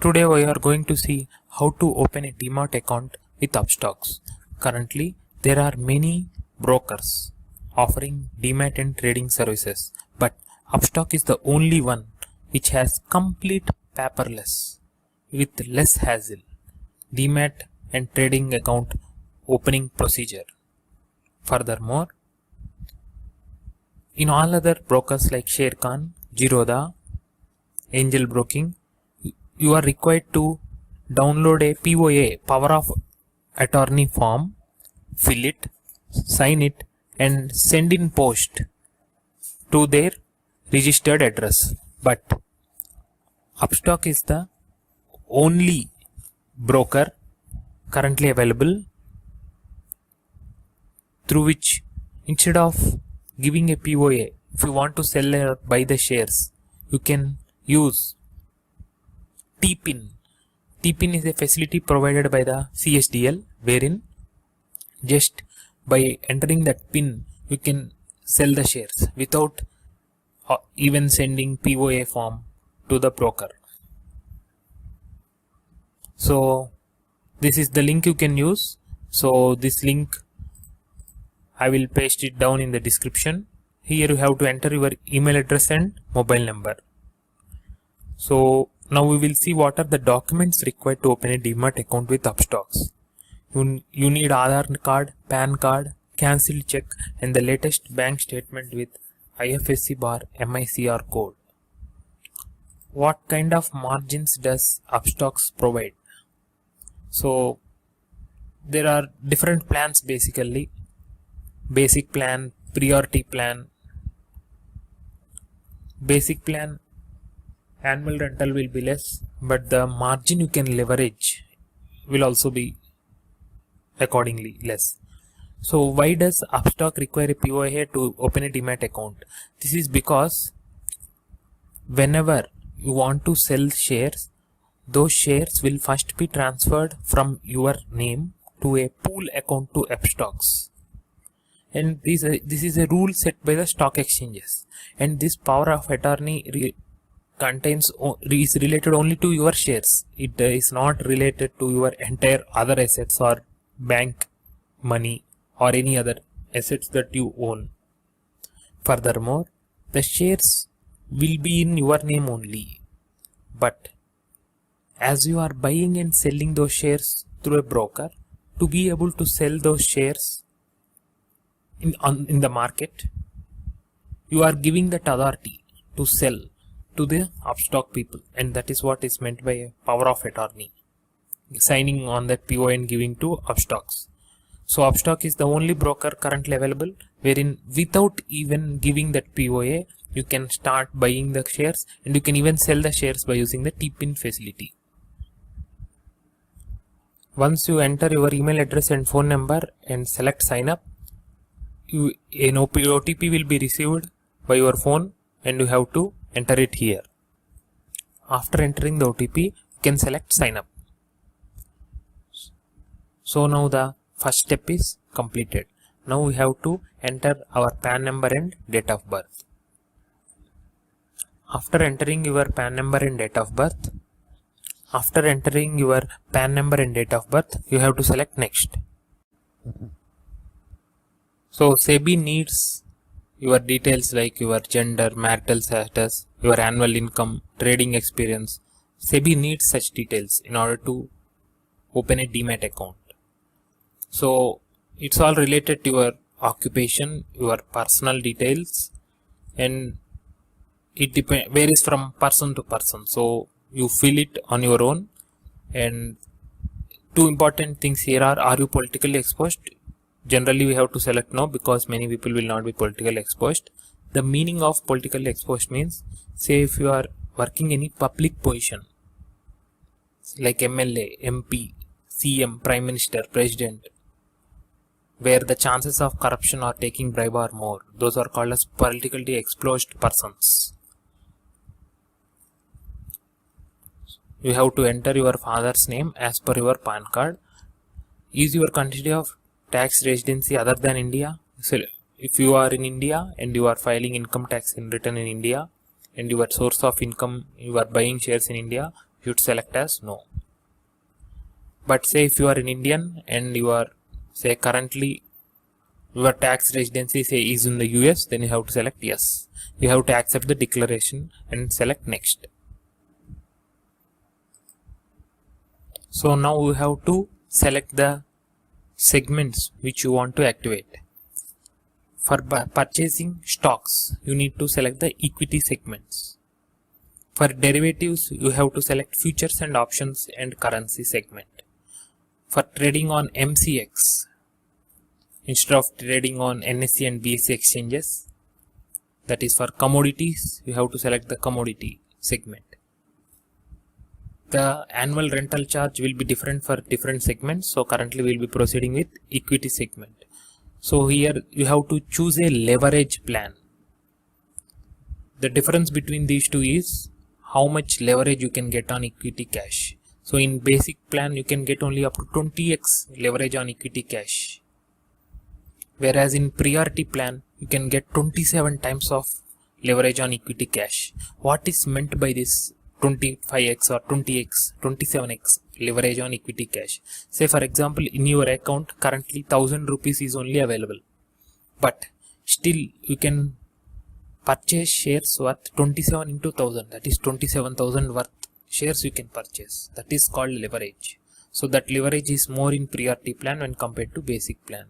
Today we are going to see how to open a Demat account with Upstox. Currently, there are many brokers offering Demat and trading services, but Upstox is the only one which has complete paperless with less hassle Demat and trading account opening procedure. Furthermore, in all other brokers like Sharekhan, Zerodha, Angel Broking, you are required to download a POA, Power of Attorney form, fill it, sign it, and send in post to their registered address. But Upstox is the only broker currently available through which, instead of giving a POA, if you want to sell or buy the shares, you can use TPIN. TPIN is a facility provided by the CSDL, wherein just by entering that PIN you can sell the shares without even sending POA form to the broker. So this is the link you can use. So this link I will paste it down in the description. Here you have to enter your email address and mobile number. So now we will see what are the documents required to open a Demat account with Upstox. You need Aadhaar card, PAN card, cancelled check, and the latest bank statement with IFSC bar MICR code. What kind of margins does Upstox provide? So there are different plans basically. Basic plan, priority plan. Basic plan, annual rental will be less, but the margin you can leverage will also be accordingly less. So why does Upstox require a POA to open a Demat account? This is because whenever you want to sell shares, those shares will first be transferred from your name to a pool account to Upstox. And this is a rule set by the stock exchanges, and this power of attorney is related only to your shares. It is not related to your entire other assets or bank money or any other assets that you own. Furthermore, the shares will be in your name only, but as you are buying and selling those shares through a broker, to be able to sell those shares in the market, you are giving that authority to sell to the Upstox people, and that is what is meant by a power of attorney, signing on that POA and giving to Upstox. So Upstox is the only broker currently available wherein without even giving that POA you can start buying the shares, and you can even sell the shares by using the TPIN facility. Once you enter your email address and phone number and select sign up, an OTP will be received by your phone, and you have to enter it here. After entering the OTP, you can select sign up. So now the first step is completed. Now we have to enter our PAN number and date of birth. After entering your PAN number and date of birth, you have to select next. So SEBI needs your details like your gender, marital status, your annual income, trading experience. SEBI needs such details in order to open a Demat account. So it's all related to your occupation, your personal details, and it varies from person to person. So you fill it on your own. And two important things here are you politically exposed? Generally we have to select no, because many people will not be politically exposed. The meaning of politically exposed means, say if you are working any public position like MLA, MP, CM, Prime Minister, President, where the chances of corruption or taking bribe are more, those are called as politically exposed persons. You have to enter your father's name as per your PAN card. Is your country of tax residency other than India? So if you are in India and you are filing income tax in return in India, and your source of income, you are buying shares in India, you'd select as no. But say if you are an Indian and you are say currently your tax residency say is in the US, then you have to select yes. You have to accept the declaration and select next. So now we have to select the segments which you want to activate. For purchasing stocks, you need to select the equity segments. For derivatives, you have to select futures and options and currency segment. For trading on MCX, instead of trading on NSE and BSE exchanges, that is for commodities, you have to select the commodity segment. The annual rental charge will be different for different segments, so currently we will be proceeding with equity segment. So here you have to choose a leverage plan. The difference between these two is how much leverage you can get on equity cash. So in basic plan you can get only up to 20x leverage on equity cash, whereas in priority plan you can get 27 times of leverage on equity cash. What is meant by this 25x or 20x, 27x leverage on equity cash? Say for example, in your account currently 1000 rupees is only available, but still you can purchase shares worth 27 into 1000, that is 27,000 worth shares you can purchase. That is called leverage. So that leverage is more in priority plan when compared to basic plan.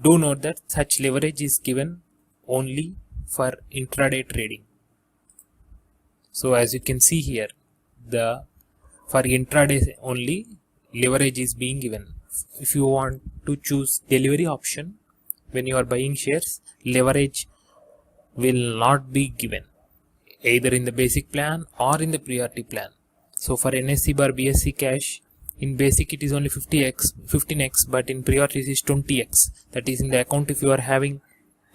Do note that such leverage is given only for intraday trading. So as you can see here, for intraday only leverage is being given. If you want to choose delivery option when you are buying shares, leverage will not be given either in the basic plan or in the priority plan. So for NSE bar BSE cash, in basic it is only 15x, but in priority it is 20x. That is, in the account if you are having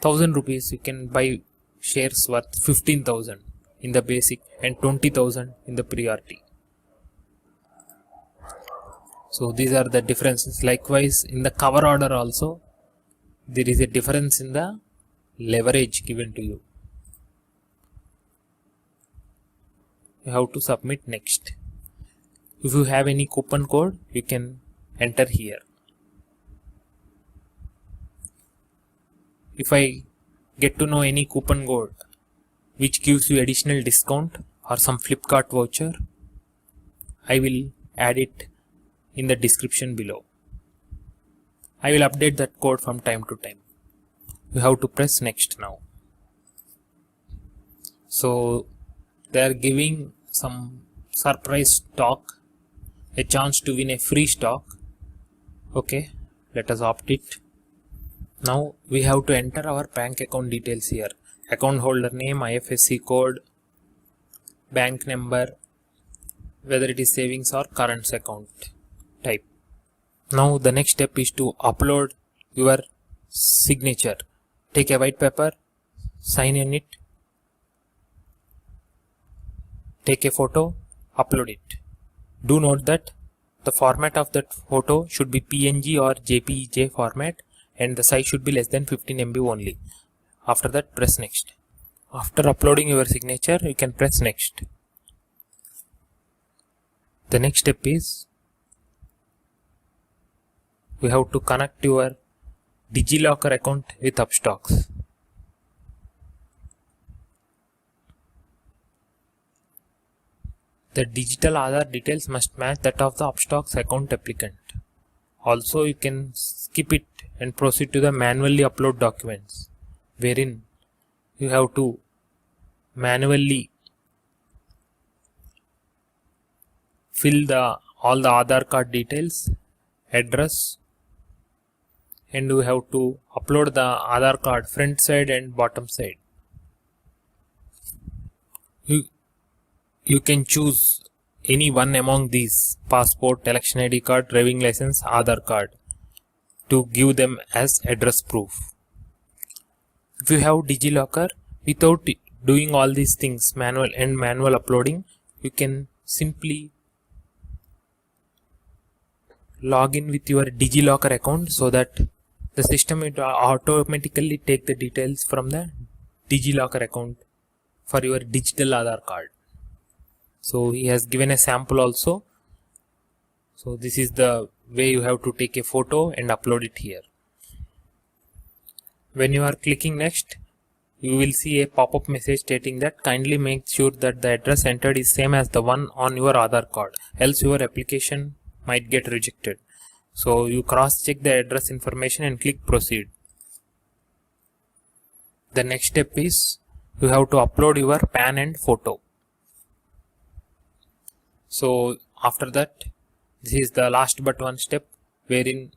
1000 rupees, you can buy shares worth 15,000 in the basic and 20,000 in the priority. So these are the differences. Likewise in the cover order also there is a difference in the leverage given to you. You have to submit next. If you have any coupon code, you can enter here. If I get to know any coupon code which gives you additional discount or some Flipkart voucher, I will add it in the description below. I will update that code from time to time. You have to press next now. So they are giving some surprise stock, a chance to win a free stock. Okay, let us opt it. Now we have to enter our bank account details here. Account holder name, IFSC code, bank number, whether it is savings or current account type. Now the next step is to upload your signature. Take a white paper, sign in it, take a photo, upload it. Do note that the format of that photo should be PNG or JPEG format and the size should be less than 15 MB only. After that, press next. After uploading your signature, you can press next. The next step is we have to connect your DigiLocker account with Upstox. The digital Aadhaar details must match that of the Upstox account applicant. Also, you can skip it and proceed to the manually upload documents, wherein you have to manually fill all the Aadhaar card details, address, and you have to upload the Aadhaar card front side and bottom side. You can choose any one among these: passport, election ID card, driving license, Aadhaar card, to give them as address proof. If you have DigiLocker, without doing all these things, manual uploading, you can simply log in with your DigiLocker account so that the system will automatically take the details from the DigiLocker account for your digital Aadhaar card. So he has given a sample also. So this is the way you have to take a photo and upload it here. When you are clicking next, you will see a pop-up message stating that kindly make sure that the address entered is same as the one on your Aadhaar card, else your application might get rejected. So you cross-check the address information and click proceed. The next step is you have to upload your PAN and photo. So after that, this is the last but one step wherein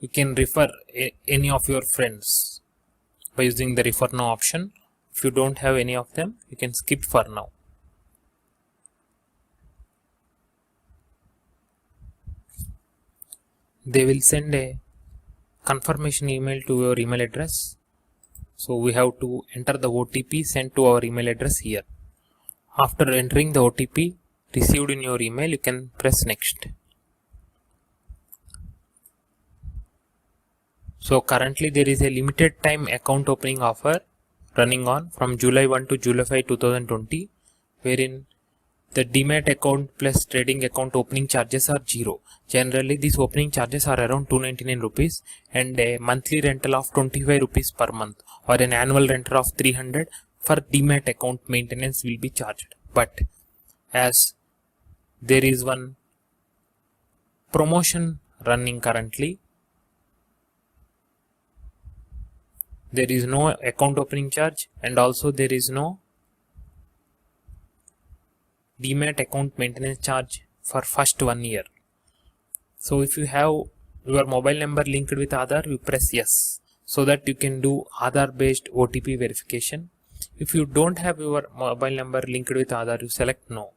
you can refer any of your friends by using the refer now option. If you don't have any of them, you can skip for now. They will send a confirmation email to your email address. So we have to enter the OTP sent to our email address here. After entering the OTP received in your email, you can press next. So currently there is a limited time account opening offer running on from July 1 to July 5 2020, wherein the Demat account plus trading account opening charges are 0. Generally these opening charges are around 299 rupees and a monthly rental of 25 rupees per month or an annual rental of 300 for Demat account maintenance will be charged. But as there is one promotion running currently, there is no account opening charge and also there is no Demat account maintenance charge for first 1 year. So if you have your mobile number linked with Aadhaar, you press yes, so that you can do Aadhaar based OTP verification. If you don't have your mobile number linked with Aadhaar, you select no.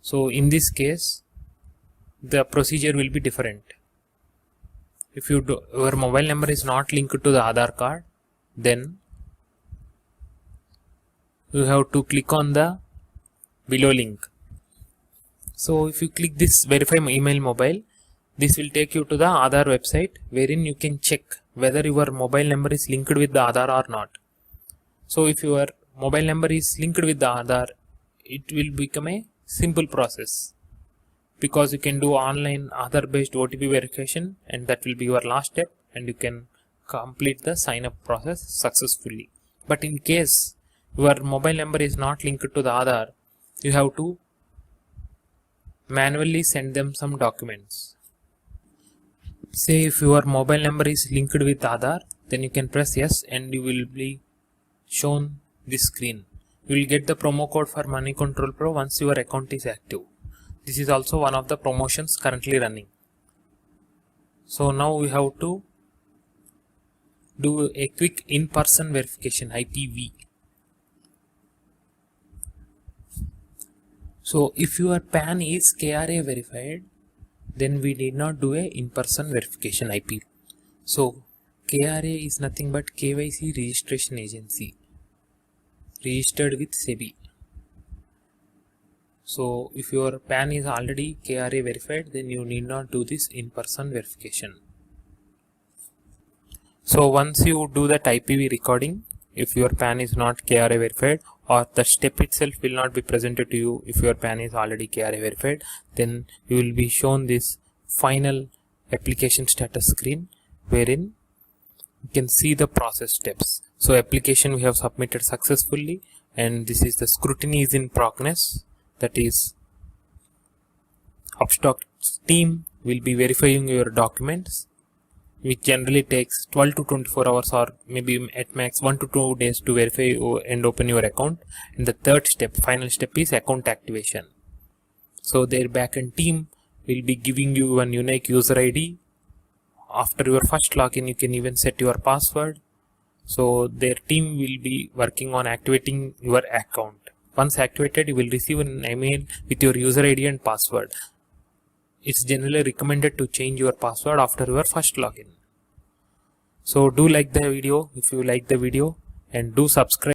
So in this case, the procedure will be different. If your mobile number is not linked to the Aadhaar card, then you have to click on the below link. So if you click this verify email mobile, this will take you to the Aadhaar website wherein you can check whether your mobile number is linked with the Aadhaar or not. So if your mobile number is linked with the Aadhaar, it will become a simple process because you can do online Aadhaar based OTP verification and that will be your last step and you can complete the sign up process successfully. But in case your mobile number is not linked to the Aadhaar, you have to manually send them some documents. Say if your mobile number is linked with Aadhaar, then you can press yes and you will be shown this screen. You will get the promo code for Money Control Pro once your account is active. This is also one of the promotions currently running. So now we have to do a quick in-person verification, IPV. So if your PAN is KRA verified, then we need not do a in-person verification IP. So KRA is nothing but KYC registration agency registered with SEBI. So if your PAN is already KRA verified, then you need not do this in-person verification. So once you do that IPV recording, if your PAN is not KRA verified or the step itself will not be presented to you if your PAN is already KRA verified, then you will be shown this final application status screen wherein you can see the process steps. So application we have submitted successfully and this is the scrutiny is in progress. That is, Upstox team will be verifying your documents, which generally takes 12 to 24 hours or maybe at max 1 to 2 days to verify and open your account. And the third step, final step, is account activation. So their backend team will be giving you one unique user ID. After your first login, you can even set your password. So their team will be working on activating your account. Once activated, you will receive an email with your user ID and password. It's generally recommended to change your password after your first login. So do like the video if you like the video and do subscribe.